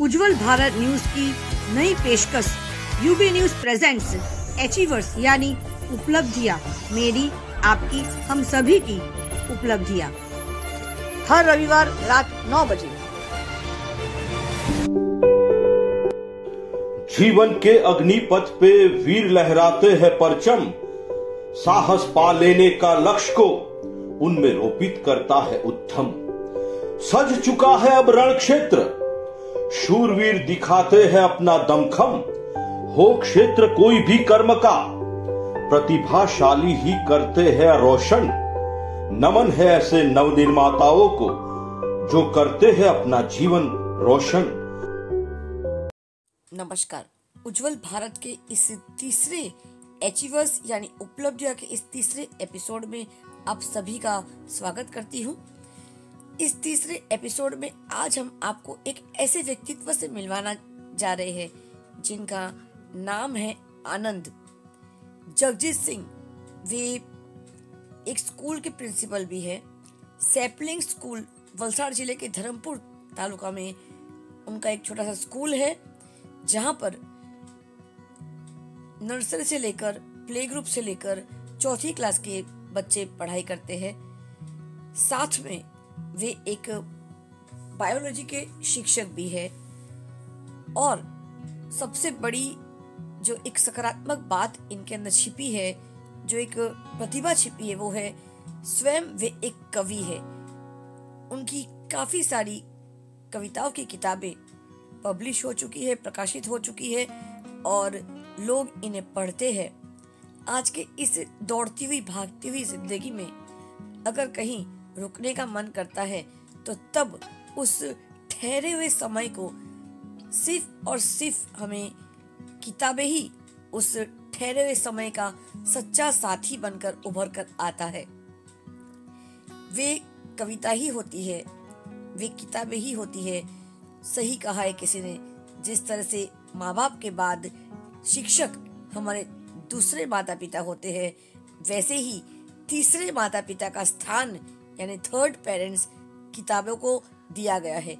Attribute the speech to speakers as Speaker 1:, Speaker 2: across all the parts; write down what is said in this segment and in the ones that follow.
Speaker 1: उज्जवल Bharat news की नई पेशकश यूबी न्यूज प्रेजेंट्स अचीवर्स यानी उपलब्धियां, मेरी आपकी हम सभी की उपलब्धियां, हर रविवार रात 9 बजे।
Speaker 2: जीवन के अग्निपथ पे वीर लहराते हैं परचम, साहस पा लेने का लक्ष्य को उनमें रोपित करता है उद्यम। सज चुका है अब रण क्षेत्र, शूरवीर दिखाते हैं अपना दमखम। हो क्षेत्र कोई भी कर्म का, प्रतिभाशाली ही करते हैं रोशन। नमन है ऐसे नवनिर्माताओं को जो करते हैं अपना जीवन रोशन।
Speaker 1: नमस्कार, उज्जवल भारत के इस तीसरे अचीवर्स यानी उपलब्धियां के इस तीसरे एपिसोड में आप सभी का स्वागत करती हूँ। इस तीसरे एपिसोड में आज हम आपको एक ऐसे व्यक्तित्व से मिलवाना जा रहे हैं जिनका नाम है आनंद। जगजीत सिंह वे एक स्कूल के प्रिंसिपल भी है। सैपलिंग स्कूल वलसाड़ जिले के धर्मपुर तालुका में उनका एक छोटा सा स्कूल है, जहां पर नर्सरी से लेकर प्ले ग्रुप से लेकर चौथी क्लास के बच्चे पढ़ाई करते हैं। साथ में वे एक बायोलॉजी के शिक्षक भी है। और सबसे बड़ी जो एक सकारात्मक बात इनके अंदर छिपी है, जो एक प्रतिभा छिपी है, वो है स्वयं वे एक कवि है। उनकी काफी सारी कविताओं की किताबें पब्लिश हो चुकी है, प्रकाशित हो चुकी है और लोग इन्हें पढ़ते हैं। आज के इस दौड़ती हुई भागती हुई जिंदगी में अगर कहीं रुकने का मन करता है तो तब उस ठहरे हुए समय को सिर्फ और सिर्फ हमें किताबें ही उस ठहरे हुए समय का सच्चा साथी बनकर उभर कर आता है। वे कविता ही होती है, वे किताबें ही होती है। सही कहा है किसी ने, जिस तरह से माँ बाप के बाद शिक्षक हमारे दूसरे माता पिता होते हैं, वैसे ही तीसरे माता पिता का स्थान यानी थर्ड पेरेंट्स किताबों को दिया गया है।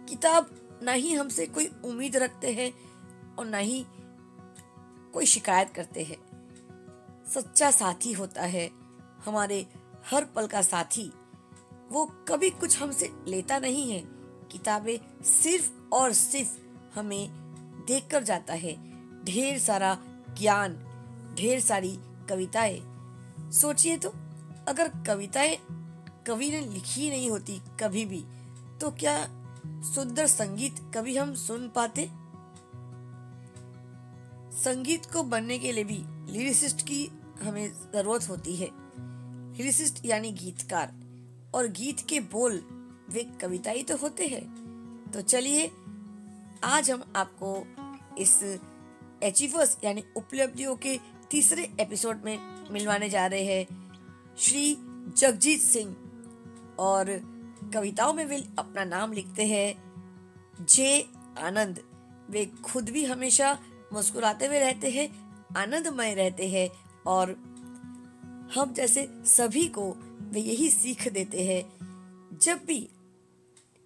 Speaker 1: किताब ना ही हमसे कोई उम्मीद रखते हैं और ना ही कोई शिकायत करते हैं। सच्चा साथी होता है हमारे हर पल का साथी। वो कभी कुछ हमसे लेता नहीं है, किताबें सिर्फ और सिर्फ हमें देकर जाता है। ढेर सारा ज्ञान, ढेर सारी कविताएं। सोचिए तो, अगर कविताएं कवि ने लिखी नहीं होती कभी भी, तो क्या सुंदर संगीत कभी हम सुन पाते? संगीत को बनने के लिए भी लिरिसिस्ट की हमें जरूरत होती है। लिरिसिस्ट यानी गीतकार, और गीत के बोल वे कविता ही तो होते हैं। तो चलिए आज हम आपको इस अचीवर्स यानी उपलब्धियों के तीसरे एपिसोड में मिलवाने जा रहे हैं श्री जगजीत सिंह। और कविताओं में वे अपना नाम लिखते हैं जे आनंद। वे खुद भी हमेशा मुस्कुराते हुए रहते हैं, आनंदमय रहते हैं और हम जैसे सभी को वे यही सीख देते हैं। जब भी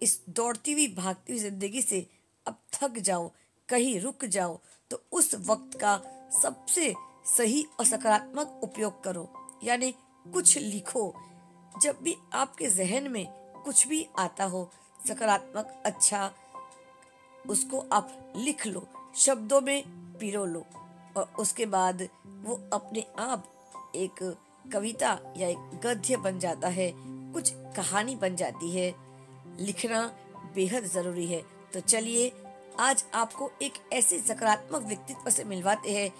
Speaker 1: इस दौड़ती हुई भागती हुई जिंदगी से अब थक जाओ, कहीं रुक जाओ, तो उस वक्त का सबसे सही और सकारात्मक उपयोग करो, यानी कुछ लिखो। जब भी आपके जहन में कुछ भी आता हो सकारात्मक, अच्छा, उसको आप लिख लो, शब्दों में पिरो लो और उसके बाद वो अपने आप एक कविता या एक गद्य बन जाता है, कुछ कहानी बन जाती है। लिखना बेहद जरूरी है। तो चलिए आज आपको एक ऐसे सकारात्मक व्यक्तित्व से मिलवाते हैं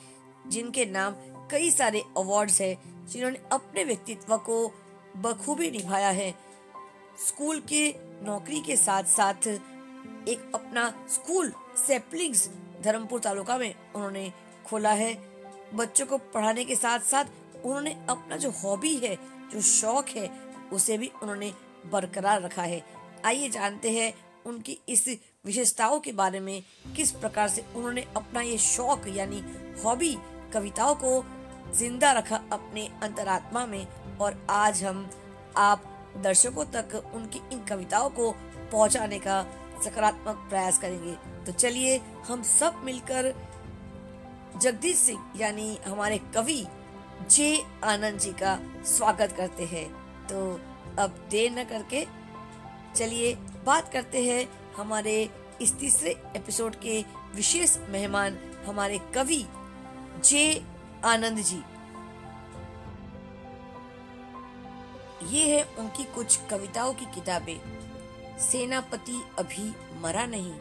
Speaker 1: जिनके नाम कई सारे अवार्ड्स हैं, जिन्होंने अपने व्यक्तित्व को बखूबी निभाया है। स्कूल के नौकरी के साथ साथ एक अपना स्कूल सैपलिंग्स धर्मपुर तालुका में उन्होंने खोला है। बच्चों को पढ़ाने के साथ साथ उन्होंने अपना जो हॉबी है, जो शौक है, उसे भी उन्होंने बरकरार रखा है। आइए जानते हैं उनकी इस विशेषताओं के बारे में, किस प्रकार से उन्होंने अपना ये शौक यानी हॉबी कविताओं को जिंदा रखा अपने अंतरात्मा में। और आज हम आप दर्शकों तक उनकी इन कविताओं को पहुंचाने का सकारात्मक प्रयास करेंगे। तो चलिए हम सब मिलकर जगदीश सिंह यानी हमारे कवि जे आनंद जी का स्वागत करते हैं। तो अब देर न करके चलिए बात करते हैं हमारे इस तीसरे एपिसोड के विशेष मेहमान हमारे कवि जे आनंद जी। ये है उनकी कुछ कविताओं की किताबें। सेनापति अभी मरा नहीं,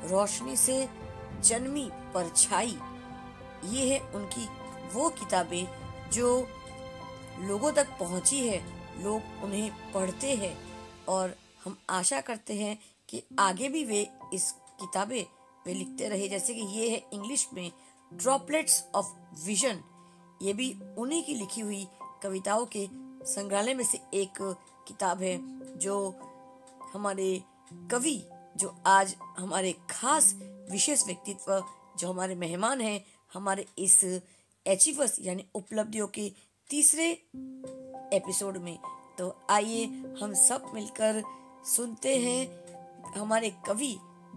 Speaker 1: रोशनी से जन्मी परछाई। ये है उनकी वो किताबें जो लोगों तक पहुंची है, लोग उन्हें पढ़ते हैं और हम आशा करते हैं कि आगे भी वे इस किताबें वे लिखते रहे। जैसे कि ये है इंग्लिश में ड्रॉपलेट्स ऑफ विजन। ये भी उन्हीं की लिखी हुई कविताओं के संग्रहालय में से एक किताब है, जो हमारे कवि जो आज हमारे खास विशेष व्यक्तित्व जो हमारे मेहमान हैं हमारे इस अचीवर्स यानी उपलब्धियों के तीसरे एपिसोड में। तो आइए हम सब मिलकर सुनते हैं हमारे कवि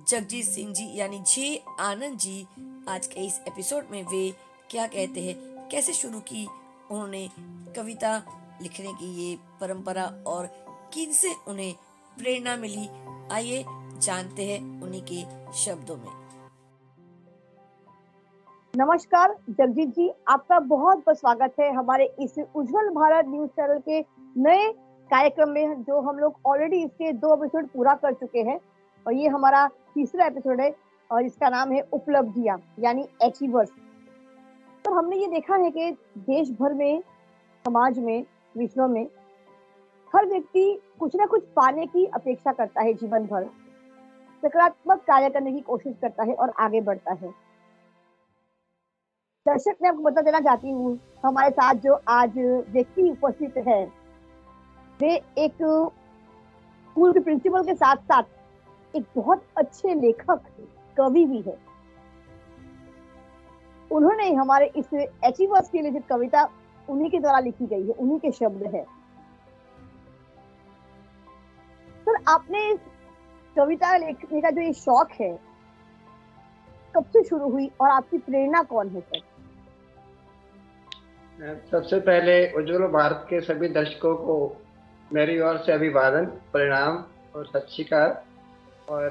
Speaker 1: जगजीत सिंह जी यानी जे आनंद जी आज के इस एपिसोड में वे क्या कहते हैं, कैसे शुरू की उन्होंने कविता लिखने की ये परंपरा और किनसे उन्हें प्रेरणा मिली। आइए जानते हैं उन्हीं के शब्दों में।
Speaker 3: नमस्कार जगजीत जी, आपका बहुत बहुत स्वागत है हमारे इस उज्जवल भारत न्यूज चैनल के नए कार्यक्रम में, जो हम लोग ऑलरेडी इसके 2 एपिसोड पूरा कर चुके हैं और ये हमारा तीसरा एपिसोड है और इसका नाम है उपलब्धियां यानी अचीवर्स। तो हमने ये देखा है कि देश भर में, समाज में, विश्व में हर व्यक्ति कुछ ना कुछ पाने की अपेक्षा करता है, जीवन भर सकारात्मक कार्य करने की कोशिश करता है और आगे बढ़ता है। दर्शक, मैं आपको बता देना चाहती हूँ हमारे साथ जो आज व्यक्ति उपस्थित है वे एक स्कूल के प्रिंसिपल के साथ साथ एक बहुत अच्छे लेखक, कवि भी है। उन्होंने हमारे इस अचीवर्स के लिए जो कविता उन्हीं के द्वारा लिखी गई है, उन्हीं के शब्द है। सर, आपने इस कविता लिखने का जो ये शौक है कब से शुरू हुई और आपकी प्रेरणा कौन है सर?
Speaker 4: सबसे पहले उज्जवल भारत के सभी दर्शकों को मेरी ओर से अभिवादन, प्रणाम और सत श्री अकाल। और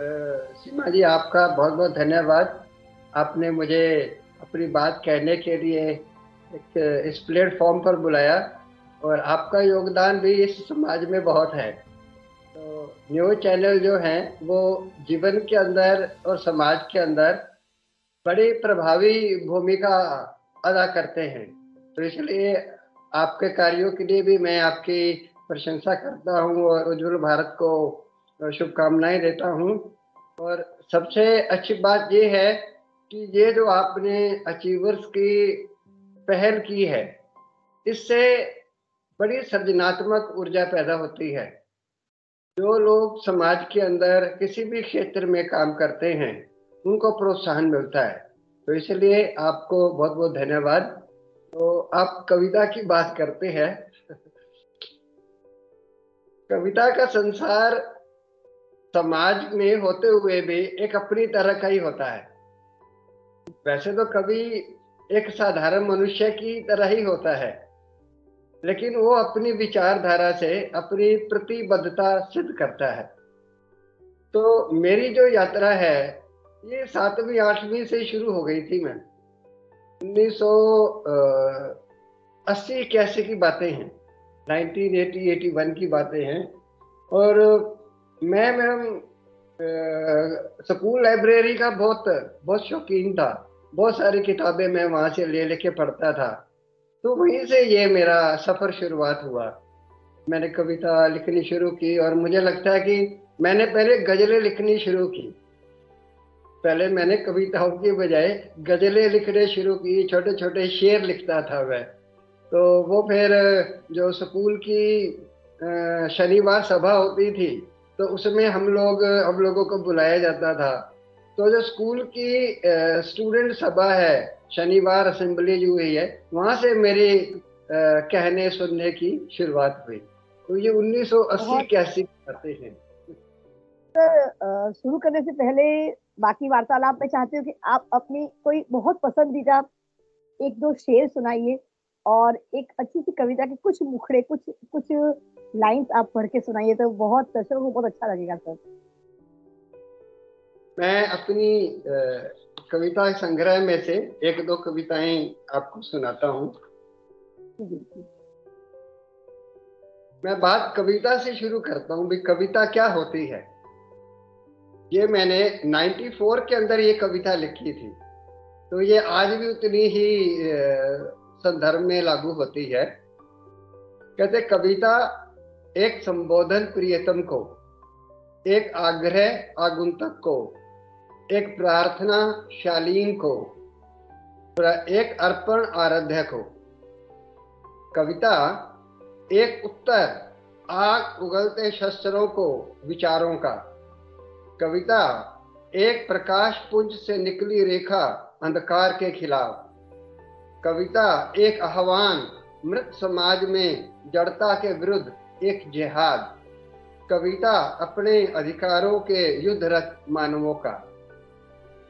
Speaker 4: सीमा जी, आपका बहुत बहुत धन्यवाद। आपने मुझे अपनी बात कहने के लिए इस प्लेटफॉर्म पर बुलाया और आपका योगदान भी इस समाज में बहुत है। तो न्यूज़ चैनल जो हैं वो जीवन के अंदर और समाज के अंदर बड़ी प्रभावी भूमिका अदा करते हैं। तो इसलिए आपके कार्यों के लिए भी मैं आपकी प्रशंसा करता हूं और उज्जवल भारत को शुभकामनाएं देता हूं। और सबसे अच्छी बात ये है कि ये जो आपने अचीवर्स की पहल की है, इससे बड़ी सृजनात्मक ऊर्जा पैदा होती है। जो लोग समाज के अंदर किसी भी क्षेत्र में काम करते हैं उनको प्रोत्साहन मिलता है। तो इसलिए आपको बहुत बहुत धन्यवाद। तो आप कविता की बात करते हैं। कविता का संसार समाज में होते हुए भी एक अपनी तरह का ही होता है। वैसे तो कवि एक साधारण मनुष्य की तरह ही होता है, लेकिन वो अपनी विचारधारा से अपनी प्रतिबद्धता सिद्ध करता है। तो मेरी जो यात्रा है ये 7वीं 8वीं से शुरू हो गई थी। मैं 1980-81 की बातें हैं, 1980-81 की बातें हैं। और मैं स्कूल लाइब्रेरी का बहुत शौकीन था। बहुत सारी किताबें मैं वहाँ से ले लेके पढ़ता था। तो वहीं से ये मेरा सफ़र शुरुआत हुआ। मैंने कविता लिखनी शुरू की और मुझे लगता है कि मैंने पहले गज़लें लिखनी शुरू की। पहले मैंने कविताओं की बजाय गज़लें लिखने शुरू की, छोटे छोटे शेर लिखता था मैं। तो वो फिर जो स्कूल की शनिवार सभा होती थी तो उसमें हम लोगों को बुलाया जाता था। तो जो स्कूल की स्टूडेंट सभा है, शनिवार असेंबली जो हुई है, वहाँ से मेरी कहने सुनने की शुरुआत हुई। तो ये 1980-81 की बातें हैं।
Speaker 3: शुरू करने से पहले बाकी वार्तालाप में चाहती हूँ कि आप अपनी कोई बहुत पसंदीदा एक दो शेर सुनाइए और एक अच्छी सी कविता के कुछ मुखड़े, कुछ कुछ लाइंस आप पढ़ के सुनाइए, तो बहुत दर्शकों को बहुत अच्छा लगेगा सर।
Speaker 4: मैं अपनी कविता संग्रह में से एक दो कविताएं आपको सुनाता हूँ। मैं बात कविता से शुरू करता हूँ भी कविता क्या होती है। ये मैंने 94 के अंदर ये कविता लिखी थी, तो ये आज भी उतनी ही संदर्भ में लागू होती है। कहते कविता एक संबोधन प्रियतम को, एक आग्रह आगुंतक को, एक प्रार्थना शालीन को, एक अर्पण आराध्य को। कविता एक उत्तर आग उगलते शस्त्रों को विचारों का। कविता एक प्रकाश पुंज से निकली रेखा अंधकार के खिलाफ। कविता एक आह्वान मृत समाज में जड़ता के विरुद्ध एक जिहाद। कविता अपने अधिकारों के युद्धरत मानवों का।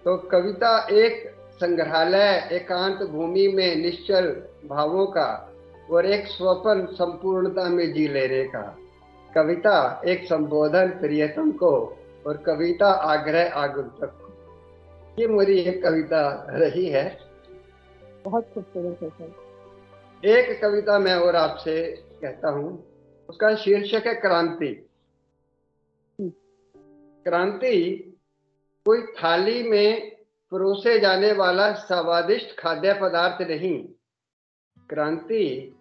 Speaker 4: तो कविता एक संग्रहालय एकांत भूमि में निश्चल भावों का और एक स्वप्न संपूर्णता में जी लेने का। कविता एक संबोधन प्रियतम को और कविता आग्रह आगुंतक को। ये मेरी एक कविता रही है।
Speaker 3: बहुत खूबसूरत है सर।
Speaker 4: एक कविता मैं और आपसे कहता हूँ, उसका शीर्षक है क्रांति। क्रांति कोई थाली में परोसे जाने वाला स्वादिष्ट खाद्य पदार्थ नहीं। क्रांति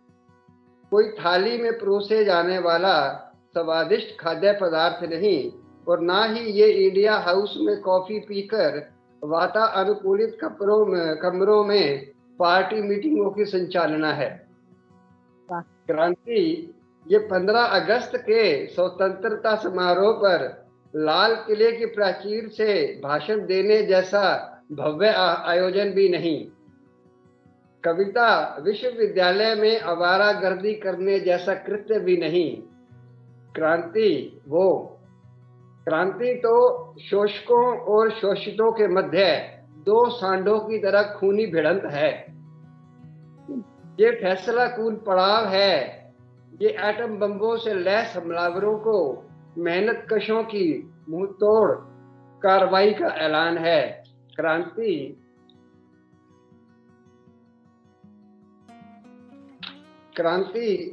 Speaker 4: कोई थाली में परोसे जाने वाला स्वादिष्ट खाद्य पदार्थ नहीं, और ना ही ये इंडिया हाउस में कॉफी पीकर वातानुकूलित कमरों में पार्टी मीटिंगों की संचालना है। क्रांति ये 15 अगस्त के स्वतंत्रता समारोह पर लाल किले की प्राचीर से भाषण देने जैसा भव्य आयोजन भी नहीं। कविता विश्वविद्यालय में आवारागर्दी करने जैसा कृत्य भी नहीं। क्रांति तो शोषकों और शोषितों के मध्य दो सांडों की तरह खूनी भिड़ंत है। ये फैसला कून पड़ाव है। ये एटम बम्बों से लैस हमलावरों को मेहनत कशों की मुंह तोड़ कार्रवाई का ऐलान है। क्रांति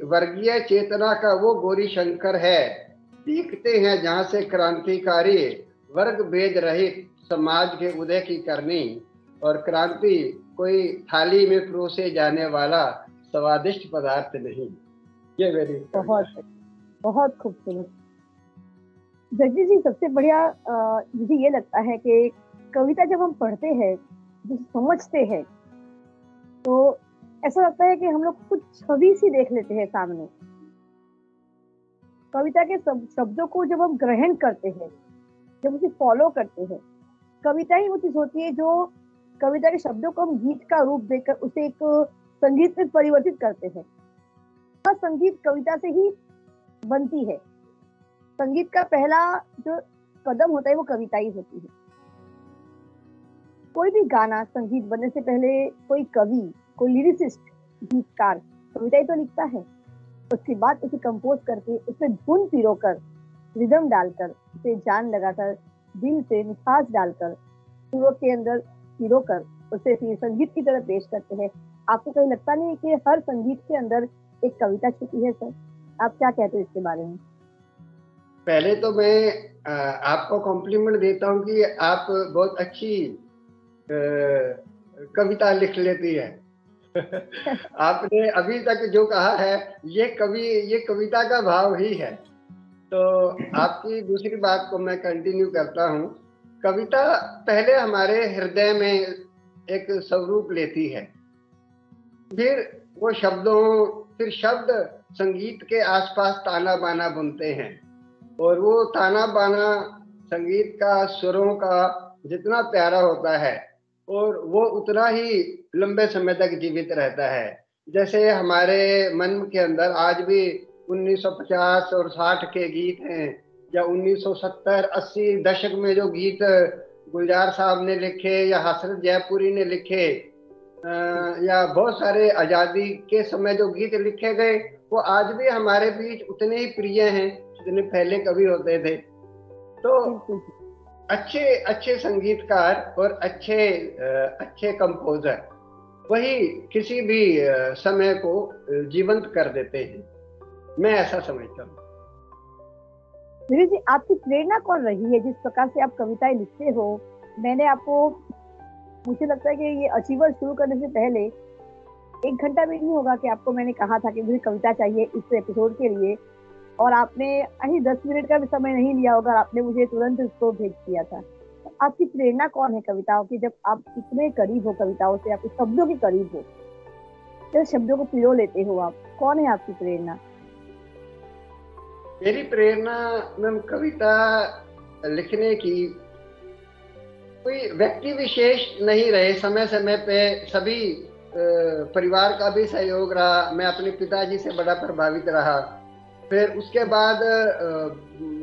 Speaker 4: वर्गीय चेतना का वो गौरी शंकर है। देखते हैं जहां से क्रांतिकारी वर्ग भेद रहित समाज के उदय की करनी। और क्रांति कोई थाली में परोसे जाने वाला स्वादिष्ट पदार्थ नहीं। ये मेरी
Speaker 3: बहुत खूबसूरत। जगदीश जी, सबसे बढ़िया मुझे ये लगता है कि कविता जब हम पढ़ते हैं, जो समझते हैं, तो ऐसा लगता है कि हम लोग कुछ छवि सी देख लेते हैं सामने। कविता के शब्दों को जब हम ग्रहण करते हैं, जब उसे फॉलो करते हैं, कविता ही वो चीज होती है जो कविता के शब्दों को हम गीत का रूप देकर उसे एक संगीत में परिवर्तित करते हैं। हर संगीत कविता से ही बनती है। संगीत का पहला जो कदम होता है वो कविता ही होती है। कोई भी गाना संगीत बनने से पहले कोई कवि, कोई लिरिसिस्ट, गीतकार कविता ही तो लिखता है। उसके बाद उसे कंपोज करके उसमें धुन पिरोकर, रिदम डालकर, उसे जान लगाकर, दिल से मिठास डालकर, सुरों के अंदर पिरोकर उसे फिर संगीत की तरह पेश करते हैं। आपको कहीं लगता नहीं कि हर संगीत के अंदर एक कविता छुपी है सर? आप क्या कहते हैं इसके बारे में?
Speaker 4: पहले तो मैं आपको कॉम्प्लीमेंट देता हूँ कि आप बहुत अच्छी कविता लिख लेती है। आपने अभी तक जो कहा है ये कविता का भाव ही है। तो आपकी दूसरी बात को मैं कंटिन्यू करता हूँ। कविता पहले हमारे हृदय में एक स्वरूप लेती है, फिर शब्द संगीत के आसपास ताना बाना बुनते हैं, और वो ताना बाना संगीत का, सुरों का जितना प्यारा होता है और वो उतना ही लंबे समय तक जीवित रहता है। जैसे हमारे मन के अंदर आज भी 1950 और 60 के गीत हैं, या 1970-80 दशक में जो गीत गुलजार साहब ने लिखे या हसरत जयपुरी ने लिखे, या बहुत सारे आजादी के समय जो गीत लिखे गए, वो आज भी हमारे बीच उतने ही प्रिय हैं जितने पहले कभी होते थे। तो अच्छे अच्छे संगीतकार और अच्छे कंपोजर वही किसी भी समय को जीवंत कर देते हैं, मैं ऐसा समझता हूँ।
Speaker 3: धीरे जी, आपकी प्रेरणा कौन रही है? जिस प्रकार से आप कविताएं लिखते हो, मैंने आपको, मुझे लगता है कि ये अचीवर शुरू करने से पहले 1 घंटा भी नहीं होगा कि आपको मैंने कहा था कि मुझे कविता चाहिए इस एपिसोड के लिए, और आपने अभी 10 मिनट का भी समय नहीं लिया होगा, आपने मुझे तुरंत उसको भेज दिया था। तो आपकी प्रेरणा कौन है कविताओं की? जब आप इतने करीब हो कविताओं से, आप शब्दों के करीब हो, जब शब्दों को पिरो लेते हो, आप कौन है आपकी प्रेरणा?
Speaker 4: मेरी प्रेरणा मैम कविता लिखने की कोई व्यक्ति विशेष नहीं रहे। समय समय पे सभी परिवार का भी सहयोग रहा। मैं अपने पिताजी से बड़ा प्रभावित रहा। फिर उसके बाद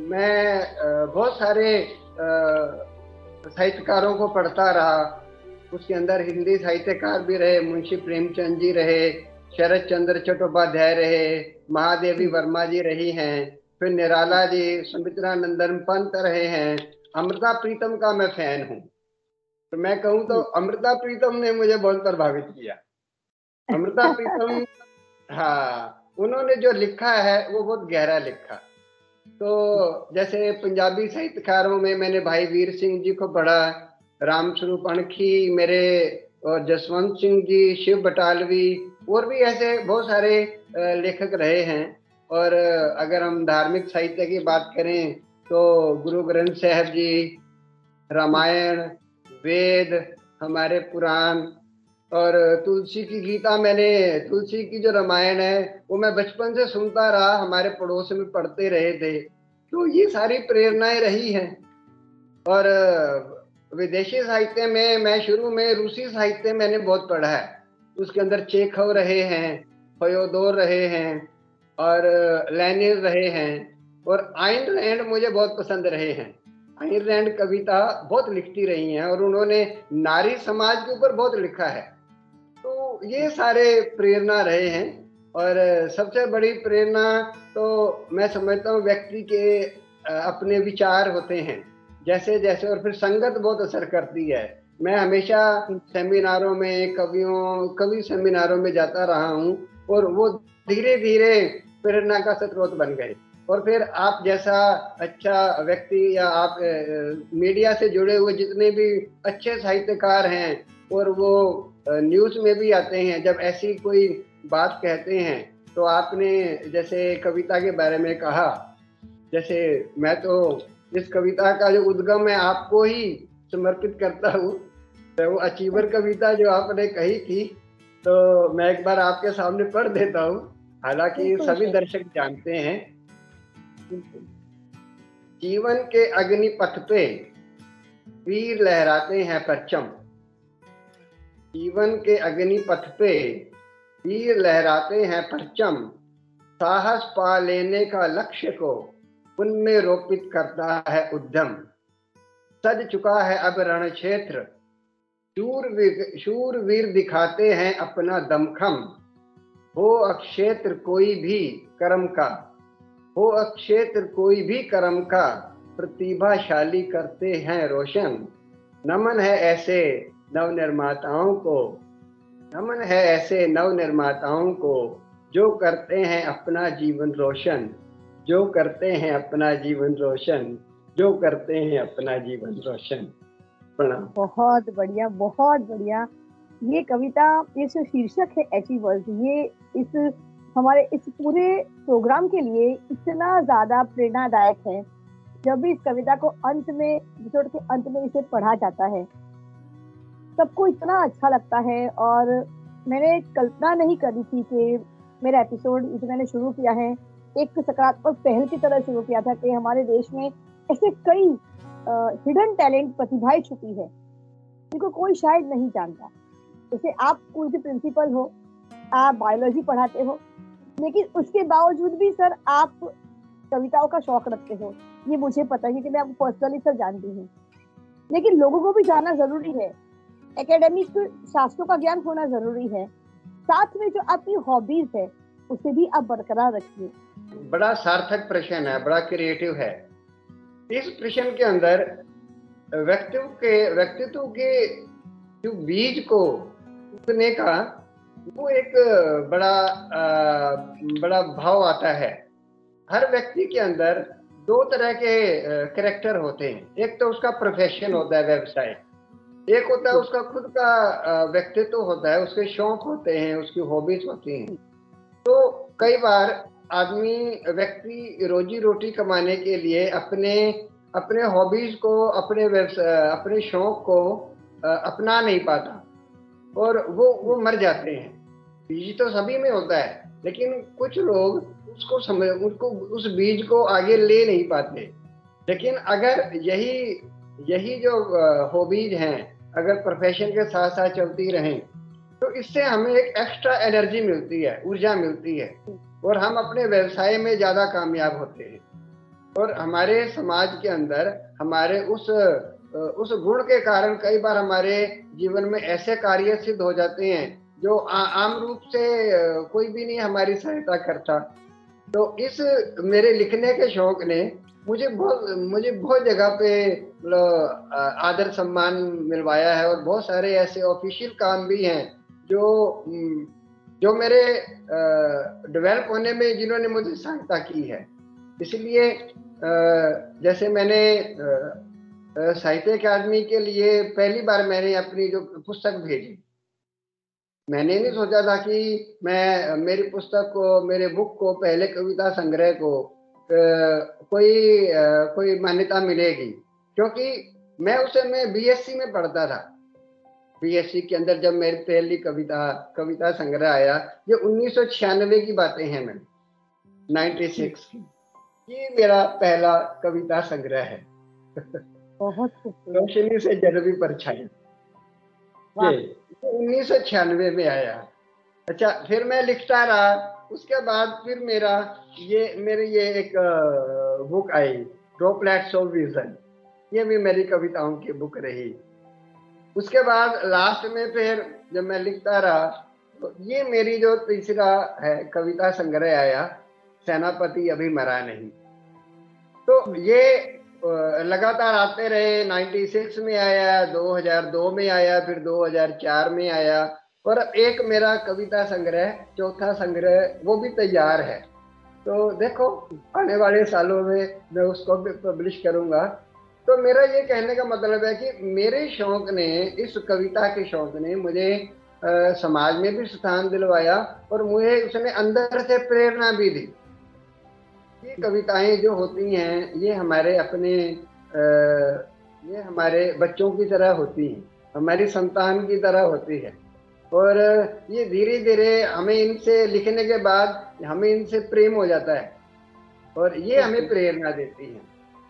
Speaker 4: मैं बहुत सारे साहित्यकारों को पढ़ता रहा। उसके अंदर हिंदी साहित्यकार भी रहे, मुंशी प्रेमचंद जी रहे, शरद चंद्र चट्टोपाध्याय रहे, महादेवी वर्मा जी रही हैं, फिर निराला जी, सुमित्रा नंदन पंत रहे हैं। अमृता प्रीतम का मैं फैन हूँ। तो मैं कहूँ तो अमृता प्रीतम ने मुझे बहुत प्रभावित किया। अमृता प्रीतम, हाँ, उन्होंने जो लिखा है वो बहुत गहरा लिखा। तो जैसे पंजाबी साहित्यकारों में मैंने भाई वीर सिंह जी को पढ़ा, राम स्वरूप अणखी मेरे, और जसवंत सिंह जी, शिव बटालवी, और भी ऐसे बहुत सारे लेखक रहे हैं। और अगर हम धार्मिक साहित्य की बात करें तो गुरु ग्रंथ साहब जी, रामायण, वेद, हमारे पुराण, और तुलसी की गीता, मैंने तुलसी की जो रामायण है वो मैं बचपन से सुनता रहा, हमारे पड़ोस में पढ़ते रहे थे। तो ये सारी प्रेरणाएं रही हैं। और विदेशी साहित्य में मैं शुरू में रूसी साहित्य मैंने बहुत पढ़ा है। उसके अंदर चेखव रहे हैं, फ्योदोर रहे हैं, और लेनिन रहे हैं, और आइन रैंड मुझे बहुत पसंद रहे हैं। आइन रैंड कविता बहुत लिखती रही हैं और उन्होंने नारी समाज के ऊपर बहुत लिखा है। तो ये सारे प्रेरणा रहे हैं। और सबसे बड़ी प्रेरणा तो मैं समझता हूँ व्यक्ति के अपने विचार होते हैं जैसे जैसे, और फिर संगत बहुत असर करती है। मैं हमेशा सेमिनारों में, कवि सेमिनारों में जाता रहा हूँ, और वो धीरे धीरे प्रेरणा का स्रोत बन गए। और फिर आप जैसा अच्छा व्यक्ति, या आप मीडिया से जुड़े हुए जितने भी अच्छे साहित्यकार हैं, और वो न्यूज़ में भी आते हैं, जब ऐसी कोई बात कहते हैं, तो आपने जैसे कविता के बारे में कहा, जैसे मैं तो इस कविता का जो उद्गम है आपको ही समर्पित करता हूँ। तो वो अचीवर कविता जो आपने कही थी, तो मैं एक बार आपके सामने पढ़ देता हूँ, हालांकि सभी दर्शक जानते हैं। जीवन के अग्निपथ पे वीर लहराते हैं परचम। जीवन के अग्निपथ पे वीर लहराते हैं परचम। साहस पा लेने का लक्ष्य को उनमें रोपित करता है उद्यम। सज चुका है अब रण क्षेत्र, शूरवीर दिखाते हैं अपना दमखम। हो अक्षेत्र कोई भी कर्म का, हो अक्षेत्र कोई भी कर्म का, प्रतिभाशाली करते हैं रोशन। नमन है ऐसे नवनिर्माताओं को, नमन है ऐसे नवनिर्माताओं को, जो करते हैं अपना जीवन रोशन, जो करते हैं अपना जीवन रोशन, जो करते हैं अपना जीवन रोशन। प्रणाम।
Speaker 3: बहुत बढ़िया, बहुत बढ़िया। ये कविता, ये जो शीर्षक है अचीवर्स, ये इस हमारे इस पूरे प्रोग्राम के लिए इतना ज्यादा प्रेरणादायक है। जब भी इस कविता को अंत में, एपिसोड के अंत में इसे पढ़ा जाता है, सबको इतना अच्छा लगता है। और मैंने कल्पना नहीं करी थी कि मेरा एपिसोड जो मैंने शुरू किया है एक सकारात्मक पहल की तरह शुरू किया था, कि हमारे देश में ऐसे कई हिडन टैलेंट, प्रतिभाएं छुपी है जिनको कोई शायद नहीं जानता। जैसे आप स्कूल के प्रिंसिपल हो, आप बायोलॉजी पढ़ाते हो, लेकिन उसके बावजूद भी सर आप कविताओं का शौक रखते हो, ये मुझे पता है क्योंकि मैं आपको पर्सनली सर जानती हूँ। लेकिन लोगों को भी जानना जरूरी है, एकेडमिक शास्त्रों का ज्ञान होना जरूरी है, साथ में जो आपकी हॉबीज है उसे भी आप बरकरार रखिए।
Speaker 4: बड़ा सार्थक प्रश्न है, बड़ा क्रिएटिव है। इस प्रश्न के अंदर व्यक्तित्व के जो बीज को उगने का वो एक बड़ा भाव आता है। हर व्यक्ति के अंदर दो तरह के कैरेक्टर होते हैं। एक तो उसका प्रोफेशन होता है, व्यवसाय, एक होता है उसका खुद का व्यक्तित्व होता है, उसके शौक होते हैं, उसकी हॉबीज होती हैं। तो कई बार व्यक्ति रोजी रोटी कमाने के लिए अपने हॉबीज को, अपने शौक को अपना नहीं पाता और वो मर जाते हैं। बीज तो सभी में होता है, लेकिन कुछ लोग उनको उस बीज को आगे ले नहीं पाते। लेकिन अगर यही जो हॉबीज हैं अगर प्रोफेशन के साथ साथ चलती रहें तो इससे हमें एक एक्स्ट्रा एनर्जी मिलती है, ऊर्जा मिलती है और हम अपने व्यवसाय में ज्यादा कामयाब होते हैं। और हमारे समाज के अंदर हमारे उस गुण के कारण कई बार हमारे जीवन में ऐसे कार्य सिद्ध हो जाते हैं जो आम रूप से कोई भी नहीं हमारी सहायता करता। तो इस मेरे लिखने के शौक ने मुझे बहुत जगह पे आदर सम्मान मिलवाया है और बहुत सारे ऐसे ऑफिशियल काम भी हैं जो मेरे डेवलप होने में जिन्होंने मुझे सहायता की है। इसलिए जैसे मैंने साहित्य अकादमी के लिए पहली बार मैंने अपनी जो पुस्तक भेजी, मैंने नहीं सोचा था कि मेरी पुस्तक को, मेरे बुक को, पहले कविता संग्रह को कोई मान्यता मिलेगी, क्योंकि मैं उस समय बीएससी में पढ़ता था। बीएससी के अंदर जब मेरी पहली कविता संग्रह आया, ये 1996 की बातें हैं, मैं 96 की, ये मेरा पहला कविता संग्रह है।
Speaker 3: बहुत
Speaker 4: रोशनी से जन्मी परछाई, 1996 में आया। अच्छा, फिर मैं लिखता रहा। उसके बाद फिर मेरी ये एक book I, droplets of vision, ये भी मेरी कविताओं की बुक रही। उसके बाद लास्ट में फिर जब मैं लिखता रहा तो ये मेरी जो तीसरा है कविता संग्रह आया, सेनापति अभी मरा नहीं। तो ये लगातार आते रहे। 96 में आया, 2002 में आया, फिर 2004 में आया और एक मेरा कविता संग्रह, चौथा संग्रह, वो भी तैयार है। तो देखो आने वाले सालों में मैं उसको भी पब्लिश करूंगा। तो मेरा ये कहने का मतलब है कि मेरे शौक ने, इस कविता के शौक ने मुझे समाज में भी स्थान दिलवाया और मुझे उसने अंदर से प्रेरणा भी दी। ये कविताएं जो होती हैं ये हमारे बच्चों की तरह होती हैं, हमारी संतान की तरह होती है और ये धीरे धीरे हमें इनसे लिखने के बाद हमें इनसे प्रेम हो जाता है और ये हमें प्रेरणा देती है।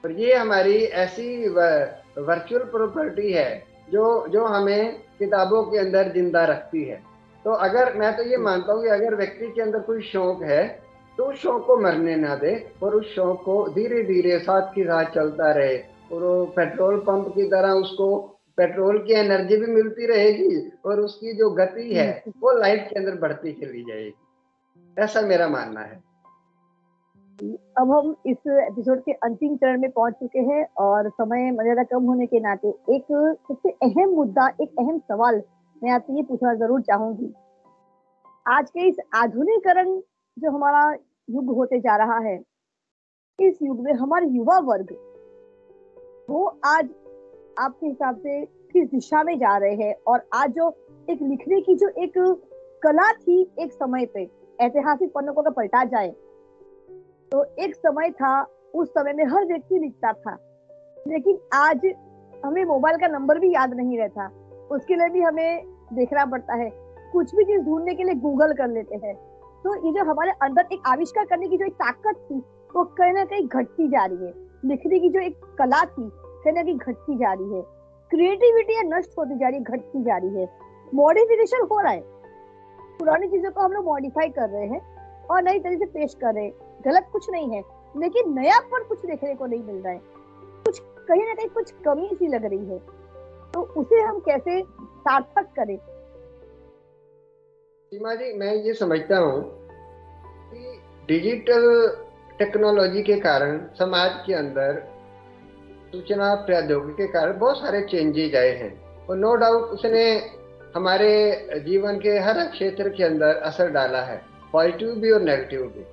Speaker 4: और ये हमारी ऐसी वर्चुअल प्रॉपर्टी है जो हमें किताबों के अंदर जिंदा रखती है। तो अगर मैं तो ये मानता हूँ कि अगर व्यक्ति के अंदर कोई शौक है तो उस शौक को मरने ना दे और उस शौक को धीरे धीरे साथ के साथ चलता रहे और वो पेट्रोल पंप की तरह उसको पेट्रोल की एनर्जी भी मिलती रहेगी और उसकी जो गति है वो लाइफ के अंदर बढ़ती चली जाएगी। ऐसा मेरा मानना है।
Speaker 3: अब हम इस एपिसोड के अंतिम चरण में पहुंच चुके हैं और समय मर्यादा कम होने के नाते एक सबसे अहम मुद्दा, एक अहम सवाल मैं आपसे ये पूछना जरूर चाहूंगी। आज के इस आधुनिकीकरण जो हमारा युग होते जा रहा है, इस युग में हमारे युवा वर्ग वो आज आपके हिसाब से किस दिशा में जा रहे हैं? और आज जो एक लिखने की जो एक कला थी, एक समय पे ऐतिहासिक पन्नों को अगर पलटा जाए तो एक समय था, उस समय में हर व्यक्ति लिखता था, लेकिन आज हमें मोबाइल का नंबर भी याद नहीं रहता, उसके लिए भी हमें देखना पड़ता है, कुछ भी चीज ढूंढने के लिए गूगल कर लेते हैं। तो ये जो हमारे अंदर एक आविष्कार करने की जो एक ताकत थी वो कहीं ना कहीं घटती जा रही है। लिखने की जो एक कला थी कहीं ना कहीं घटती जा रही है। क्रिएटिविटी है नष्ट होती जा रही है, घटती जा रही है। मॉडिफिकेशन हो रहा है, पुरानी चीजों को हम लोग मॉडिफाई कर रहे हैं और नई तरीके से पेश कर रहे हैं। गलत कुछ नहीं है, लेकिन नयापन कुछ देखने को नहीं मिल रहा है, कुछ कहीं ना कहीं कुछ कमी सी लग रही है। तो उसे हम कैसे सार्थक करें?
Speaker 4: सीमा जी, मैं ये समझता हूँ कि डिजिटल टेक्नोलॉजी के कारण समाज के अंदर सूचना प्रौद्योगिकी के कारण बहुत सारे चेंजेज आए हैं, और नो डाउट उसने हमारे जीवन के हर क्षेत्र के अंदर असर डाला है, पॉजिटिव भी और नेगेटिव भी।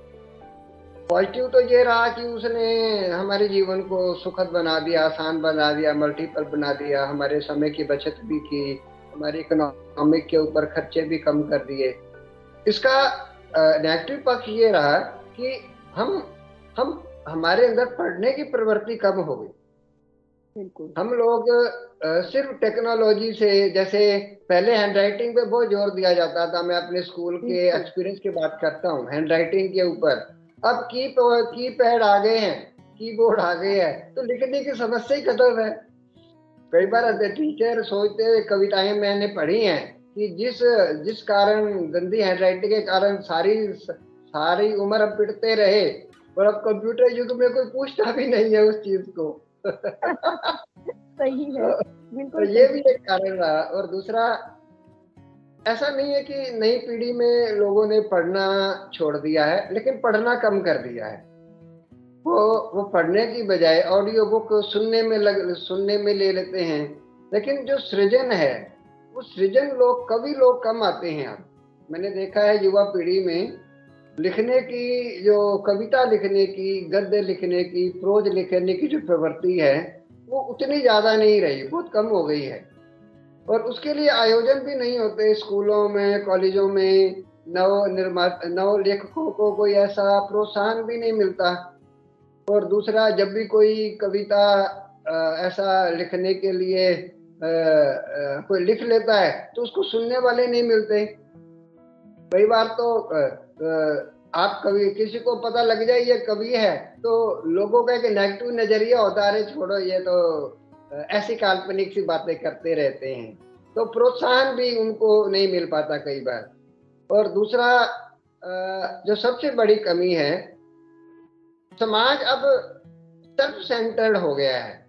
Speaker 4: पॉजिटिव तो ये रहा कि उसने हमारे जीवन को सुखद बना दिया, आसान बना दिया, मल्टीपल बना दिया, हमारे समय की बचत भी की, हमारे इकोनॉमिक के ऊपर खर्चे भी कम कर दिए। इसका नेगेटिव पक्ष ये रहा कि हम हमारे अंदर पढ़ने की प्रवृत्ति कम हो गई।
Speaker 3: बिल्कुल।
Speaker 4: हम लोग सिर्फ टेक्नोलॉजी से, जैसे पहले हैंड राइटिंग पे बहुत जोर दिया जाता था, मैं अपने स्कूल के एक्सपीरियंस की बात करता हूँ, हैंड राइटिंग के ऊपर। अब की पैड आ गए हैं, कीबोर्ड आ गए हैं, तो लिखने की समस्या ही खत्म है। कई बार टीचर सोचते हुए कविताएं मैंने पढ़ी हैं कि जिस कारण गंदी हैंड राइटिंग के कारण सारी उम्र अब पिटते रहे, और अब कंप्यूटर युग में कोई पूछता भी नहीं है उस चीज को।
Speaker 3: सही है, बिल्कुल।
Speaker 4: तो ये भी एक कारण रहा। और दूसरा, ऐसा नहीं है कि नई पीढ़ी में लोगों ने पढ़ना छोड़ दिया है, लेकिन पढ़ना कम कर दिया है। वो पढ़ने की बजाय ऑडियो बुक सुनने में ले लेते हैं। लेकिन जो सृजन है, वो सृजन कवि लोग कम आते हैं। अब मैंने देखा है युवा पीढ़ी में लिखने की, जो कविता लिखने की, गद्य लिखने की, प्रोज लिखने की जो प्रवृत्ति है, वो उतनी ज्यादा नहीं रही, बहुत कम हो गई है। और उसके लिए आयोजन भी नहीं होते स्कूलों में, कॉलेजों में। नव लेखकों को कोई ऐसा प्रोत्साहन भी नहीं मिलता। और दूसरा, जब भी कोई कविता ऐसा लिखने के लिए कोई लिख लेता है, तो उसको सुनने वाले नहीं मिलते। कई बार तो आप कभी किसी को पता लग जाए ये कवि है, तो लोगों का एक नेगेटिव नजरिया होता है, छोड़ो ये तो ऐसी काल्पनिक सी बातें करते रहते हैं। तो प्रोत्साहन भी उनको नहीं मिल पाता कई बार। और दूसरा, जो सबसे बड़ी कमी है, समाज अब सेल्फ सेंटर्ड हो गया है।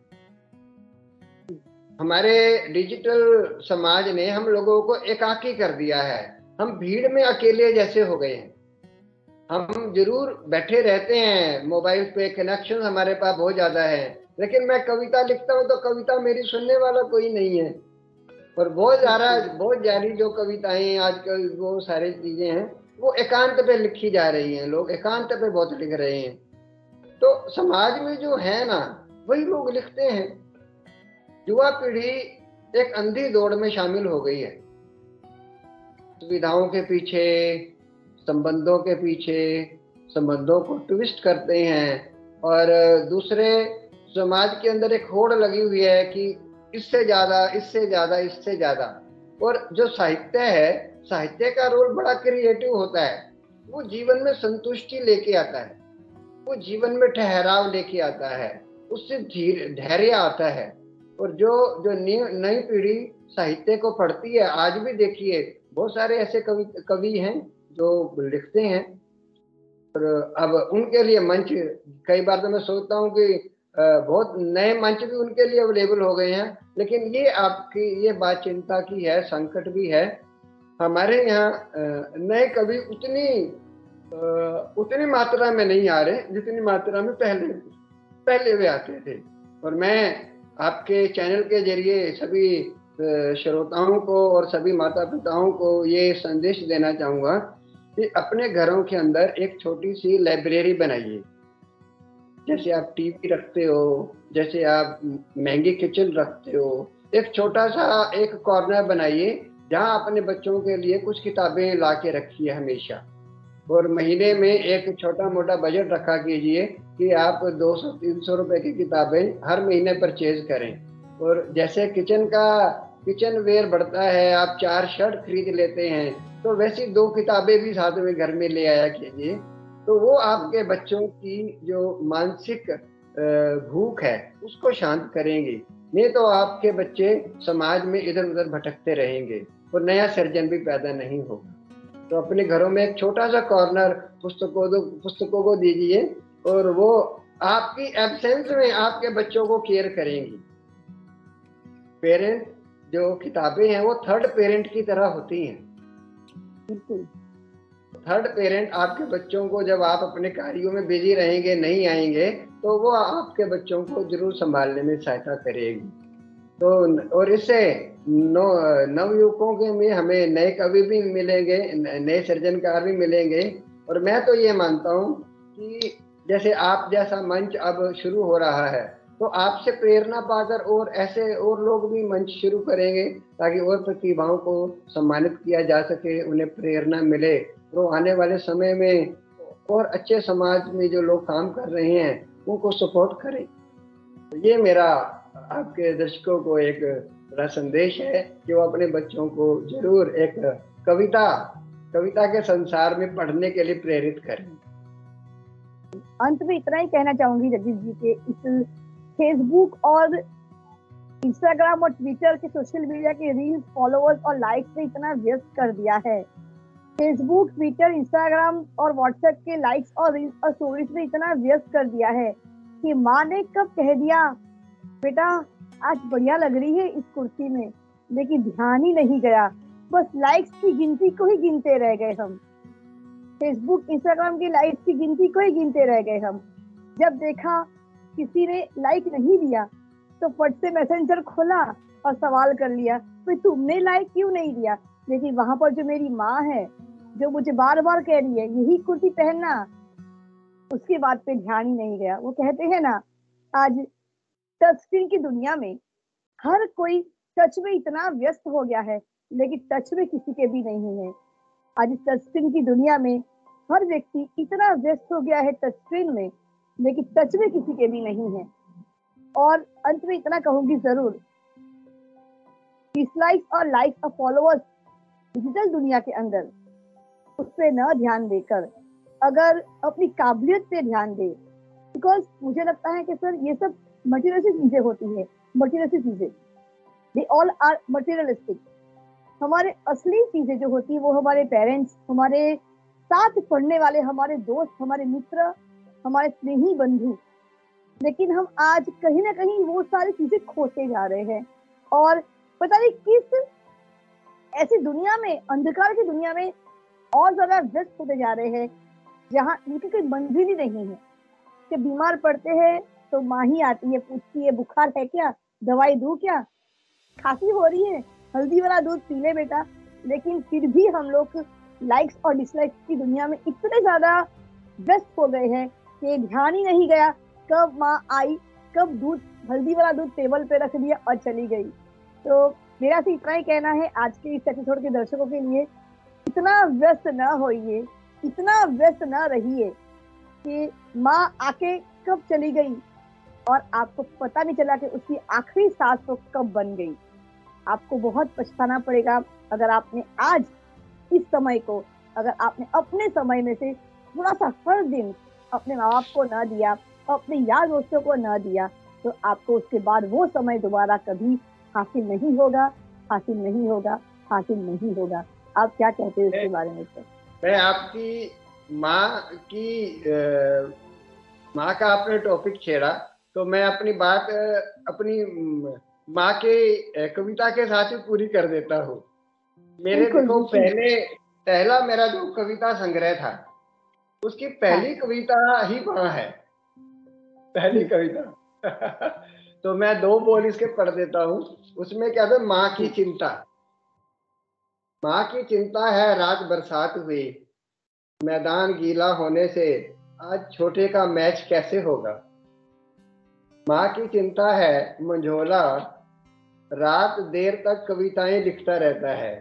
Speaker 4: हमारे डिजिटल समाज ने हम लोगों को एकाकी कर दिया है। हम भीड़ में अकेले जैसे हो गए हैं। हम जरूर बैठे रहते हैं मोबाइल पे, कनेक्शन हमारे पास बहुत ज्यादा है, लेकिन मैं कविता लिखता हूँ तो कविता मेरी सुनने वाला कोई नहीं है। और बहुत जारी जो कविताएं आजकल, वो सारी चीजें हैं, वो एकांत पे लिखी जा रही हैं। लोग एकांत पे बहुत लिख रहे हैं। तो समाज में जो है ना, वही लोग लिखते हैं। युवा पीढ़ी एक अंधी दौड़ में शामिल हो गई है, सुविधाओं के पीछे, संबंधों के पीछे, संबंधों को ट्विस्ट करते हैं। और दूसरे, समाज के अंदर एक होड़ लगी हुई है कि इससे ज्यादा, इससे ज्यादा, इससे ज्यादा। और जो साहित्य है, साहित्य का रोल बड़ा क्रिएटिव होता है। वो जीवन में संतुष्टि लेके आता है, वो जीवन में ठहराव लेके आता है, उससे धैर्य आता है। और जो नई पीढ़ी साहित्य को पढ़ती है, आज भी देखिए बहुत सारे ऐसे कवि हैं जो लिखते हैं। और अब उनके लिए मंच, कई बार तो मैं सोचता हूँ कि बहुत नए मंच भी उनके लिए अवेलेबल हो गए हैं। लेकिन ये आपकी ये बात चिंता की है, संकट भी है। हमारे यहाँ नए कवि उतनी मात्रा में नहीं आ रहे जितनी मात्रा में पहले वे आते थे। और मैं आपके चैनल के जरिए सभी श्रोताओं को और सभी माता पिताओं को ये संदेश देना चाहूँगा कि अपने घरों के अंदर एक छोटी सी लाइब्रेरी बनाइए। जैसे आप टीवी रखते हो, जैसे आप महंगी किचन रखते हो, एक छोटा सा एक कॉर्नर बनाइए जहाँ अपने बच्चों के लिए कुछ किताबें ला के रखिए हमेशा। और महीने में एक छोटा मोटा बजट रखा कीजिए कि आप 200-300 रुपए की किताबें हर महीने परचेज करें। और जैसे किचन वेयर बढ़ता है, आप 4 शर्ट खरीद लेते हैं, तो वैसी 2 किताबें भी साथ में घर में ले आया कीजिए। तो वो आपके बच्चों की जो मानसिक भूख है उसको शांत करेंगी। नहीं तो आपके बच्चे समाज में इधर उधर भटकते रहेंगे और नया सर्जन भी पैदा नहीं होगा। तो अपने घरों में एक छोटा सा कॉर्नर पुस्तकों को दीजिए और वो आपकी एब्सेंस में आपके बच्चों को केयर करेंगी। पेरेंट जो किताबें हैं वो थर्ड पेरेंट की तरह होती हैं।
Speaker 3: बिल्कुल।
Speaker 4: थर्ड पेरेंट आपके बच्चों को, जब आप अपने कार्यों में बिजी रहेंगे, नहीं आएंगे, तो वो आपके बच्चों को जरूर संभालने में सहायता करेगी। तो और इससे नवयुवकों के में हमें नए कवि भी मिलेंगे, नए सृजनकार भी मिलेंगे। और मैं तो ये मानता हूँ कि जैसे आप जैसा मंच अब शुरू हो रहा है, तो आपसे प्रेरणा पाकर और ऐसे और लोग भी मंच शुरू करेंगे, ताकि और प्रतिभाओं को सम्मानित किया जा सके, उन्हें प्रेरणा मिले, तो आने वाले समय में और अच्छे समाज में जो लोग काम कर रहे हैं उनको सपोर्ट करें। तो ये मेरा आपके दर्शकों को एक बड़ा संदेश है कि वो अपने बच्चों को जरूर एक कविता के संसार में पढ़ने के लिए प्रेरित करें।
Speaker 3: अंत में इतना ही कहना चाहूंगी जगदीश जी के इस फेसबुक और इंस्टाग्राम और ट्विटर के सोशल मीडिया के रील्स, फॉलोअर्स और लाइक्स ने इतना व्यस्त कर दिया है। फेसबुक, ट्विटर, इंस्टाग्राम और व्हाट्सएप के लाइक्स और रील्स और स्टोरीज में इतना व्यस्त कर दिया है कि माँ ने कब कह दिया बेटा आज बढ़िया लग रही है इस कुर्सी में, लेकिन ध्यान ही नहीं गया, बस लाइक्स की गिनती को ही गिनते रह गए हम। फेसबुक, इंस्टाग्राम की लाइक्स की गिनती को ही गिनते रह गए हम। जब देखा किसी ने लाइक नहीं दिया तो फट से मैसेंजर खोला और सवाल कर लिया भाई तुमने लाइक क्यों नहीं दिया। लेकिन वहां पर जो मेरी माँ है, जो मुझे बार बार कह रही है यही कुर्ती पहनना, उसकी बात पे ध्यान ही नहीं गया। वो कहते हैं ना, आज टच स्क्रीन की दुनिया में हर कोई टच में इतना व्यस्त हो गया है, लेकिन टच में किसी के भी नहीं है। आज टच स्क्रीन की दुनिया में हर व्यक्ति इतना व्यस्त हो गया है टच स्क्रीन में, लेकिन टच में किसी के भी नहीं है। और अंत में इतना कहूंगी जरूर, डिसलाइक्स और लाइक्स और फॉलोअर्स डिजिटल दुनिया के अंदर उस पर न ध्यान देकर अगर अपनी काबिलियत पे ध्यान दे, बिकॉज मुझे लगता है कि सर ये सब मटेरियलिस्टिक चीजें होती है, मटेरियलिस्टिक चीजें, दे ऑल आर मटेरियलिस्टिक। हमारे असली चीजें जो होती है वो हमारे पेरेंट्स, हमारे साथ पढ़ने वाले, हमारे दोस्त, हमारे मित्र, हमारे स्नेही बंधु। लेकिन हम आज कहीं ना कहीं वो सारी चीजें खोते जा रहे हैं और पता नहीं किस ऐसी दुनिया में, अंधकार की दुनिया में और ज्यादा व्यस्त होते जा रहे हैं जहाँ इनकी कोई मंजिल ही नहीं है। कि बीमार पड़ते हैं तो माँ ही आती है, पूछती है बुखार है क्या, दवाई दूं क्या, खांसी हो रही है हल्दी वाला दूध पी ले बेटा। लेकिन फिर भी हम लोग लाइक्स और डिसलाइक्स की दुनिया में इतने ज्यादा व्यस्त हो गए हैं कि ध्यान ही नहीं गया कब माँ आई, कब दूध, हल्दी वाला दूध टेबल पे रख दिया और चली गई। तो मेरा से इतना ही कहना है आज के इस एपिसोड के दर्शकों के लिए, इतना व्यस्त न होइए, इतना व्यस्त न रहिए कि माँ आके कब चली गई और आपको पता नहीं चला कि उसकी आखिरी सांस तो कब बन गई। आपको बहुत पछताना पड़ेगा अगर आपने आज इस समय को, अगर आपने अपने समय में से थोड़ा सा हर दिन अपने माँ बाप को ना दिया, अपने यार दोस्तों को ना दिया, तो आपको उसके बाद वो समय दोबारा कभी हासिल नहीं होगा, हासिल नहीं होगा, हासिल नहीं होगा। आप क्या कहते हैं इसके बारे में सर?
Speaker 4: मैं आपकी माँ का आपने टॉपिक छेड़ा, तो मैं अपनी बात अपनी माँ के कविता के साथ ही पूरी कर देता हूँ। मेरे देखो पहला मेरा जो कविता संग्रह था उसकी पहली कविता ही माँ है, पहली कविता। तो मैं 2 बोल इसके पढ़ देता हूँ। उसमें क्या था, माँ की चिंता। माँ की चिंता है रात बरसात हुई, मैदान गीला होने से आज छोटे का मैच कैसे होगा। माँ की चिंता है मंझोला, रात देर तक कविताएं लिखता रहता है,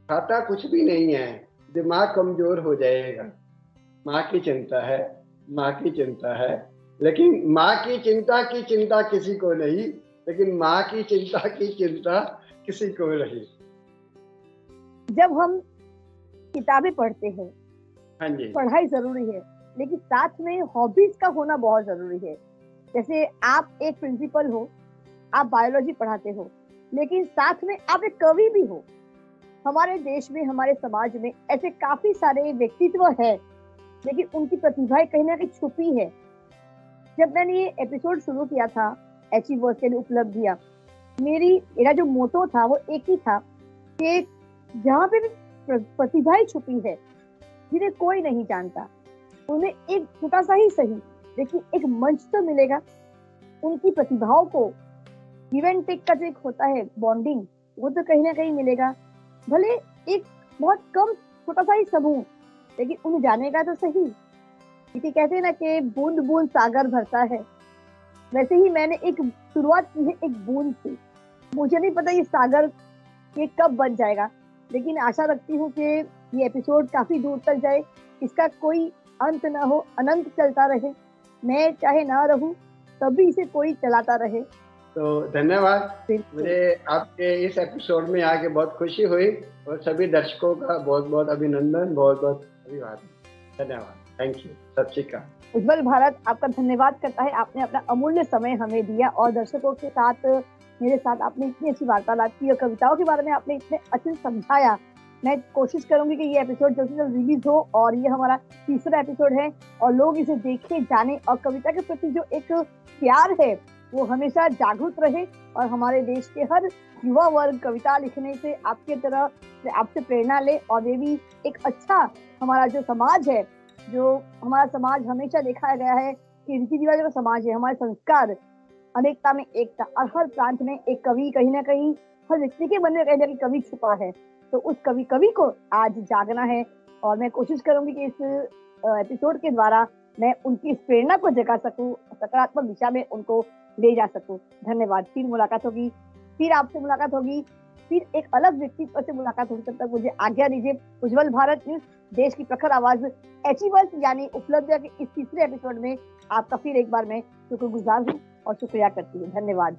Speaker 4: खाता कुछ भी नहीं है, दिमाग कमजोर हो जाएगा। माँ की चिंता है, माँ की चिंता है, लेकिन माँ की चिंता किसी को नहीं, लेकिन माँ की चिंता किसी को नहीं।
Speaker 3: जब हम किताबें पढ़ते हैं,
Speaker 4: हाँ जी,
Speaker 3: पढ़ाई जरूरी है, लेकिन साथ में हॉबीज का होना बहुत जरूरी है। जैसे आप एक प्रिंसिपल हो, आप बायोलॉजी पढ़ाते हो, लेकिन साथ में आप एक कवि भी हो। हमारे देश में, हमारे समाज में ऐसे काफी सारे व्यक्तित्व है लेकिन उनकी प्रतिभाएं कहीं ना कहीं छुपी है। जब मैंने ये एपिसोड शुरू किया था अचीवर्स के लिए उपलब्धियां, मेरा जो मोटो था वो एक ही था कि जहाँ पे भी प्रतिभाएं छुपी है जिन्हें कोई नहीं जानता, उन्हें एक छोटा सा ही सही लेकिन एक मंच तो मिलेगा। उनकी प्रतिभाओं को गिव एंड टेक का जो एक होता है बॉन्डिंग, वो तो कहीं ना कहीं मिलेगा। भले एक बहुत कम छोटा सा ही समूह, लेकिन उन्हें जानेगा तो सही। क्योंकि कहते हैं ना कि बूंद बूंद सागर भरता है, वैसे ही मैंने एक शुरुआत की है एक बूंद से। मुझे नहीं पता ये सागर ये कब बन जाएगा, लेकिन आशा रखती हूँ कि ये एपिसोड काफी दूर तक जाए, इसका कोई अंत ना हो, अनंत चलता रहे। मैं चाहे ना रहूं तब भी इसे कोई चलाता रहे।
Speaker 4: तो धन्यवाद। मुझे आपके इस एपिसोड में आके बहुत खुशी हुई और सभी दर्शकों का बहुत बहुत अभिनंदन, बहुत बहुत अभिवादन। धन्यवाद। Thank you. सत श्री अकाल।
Speaker 3: उज्जवल भारत आपका धन्यवाद करता है। आपने अपना अमूल्य समय हमें दिया और दर्शकों के साथ, मेरे साथ आपने इतनी अच्छी वार्तालाप की और कविताओं के बारे में आपने इतने अच्छे से समझाया। मैं कोशिश करूंगी कि ये एपिसोड जल्द से जल्द रिलीज हो और ये हमारा तीसरा एपिसोड है और लोग इसे देखें, जाने और कविता के प्रति जो एक प्यार है वो हमेशा जागरूक रहे और हमारे देश के हर युवा वर्ग कविता लिखने से आपके तरह से आपसे प्रेरणा ले और वे भी एक अच्छा हमारा जो समाज है, जो हमारा समाज हमेशा देखा गया है कि रीति रिवाज का समाज है, हमारे संस्कार अनेकता में एकता और हर प्रांत में एक कवि, कहीं ना कहीं हर व्यक्ति के मन में कहीं ना कहीं कवि छुपा है। तो उस कवि को आज जागना है और मैं कोशिश करूंगी कि इस एपिसोड के द्वारा मैं उनकी इस प्रेरणा को जगा सकूं, सकारात्मक दिशा में उनको ले जा सकूं। धन्यवाद। फिर मुलाकात होगी, फिर आपसे मुलाकात होगी, फिर एक अलग व्यक्तित्व से मुलाकात होगी। तब तक मुझे आज्ञा दीजिए। उज्जवल भारत न्यूज, देश की प्रखर आवाज, अचीवर्स यानी उपलब्धियां के इस तीसरे एपिसोड में आपका फिर एक बार मैं शुक्रगुजार हूँ और शुक्रिया करती हूँ। धन्यवाद।